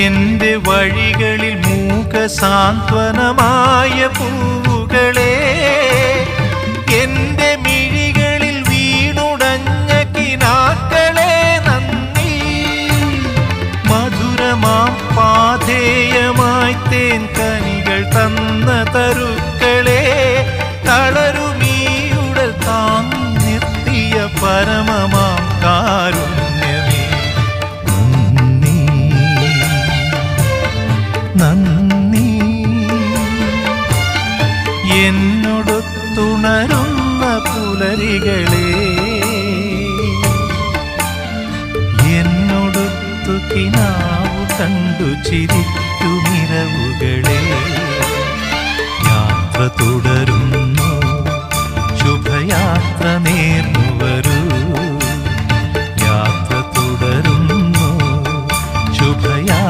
എന്റെ വഴികളിൽ മൂകസാന്ത്വനമായ പൂവുകളെ, എന്റെ മിഴികളിൽ വീണുടഞ്ഞ കിനാക്കളെ നന്ദി. മധുരമാം പാധേയമായി തേൻ കനികൾ തന്ന തരുക്കളെ, തളരുമീയുടൽ താങ്ങി നിർത്തിയ പരമമാം കാരുണ്യമേ നന്ദി, നന്ദി. എന്നോടൊത്തുണരുന്ന പുലരികളെ, എന്നോടൊത്തു കിനാവു കണ്ടു ചിരിക്കുമിരവുകളെ, യാത്ര തുടരുന്നു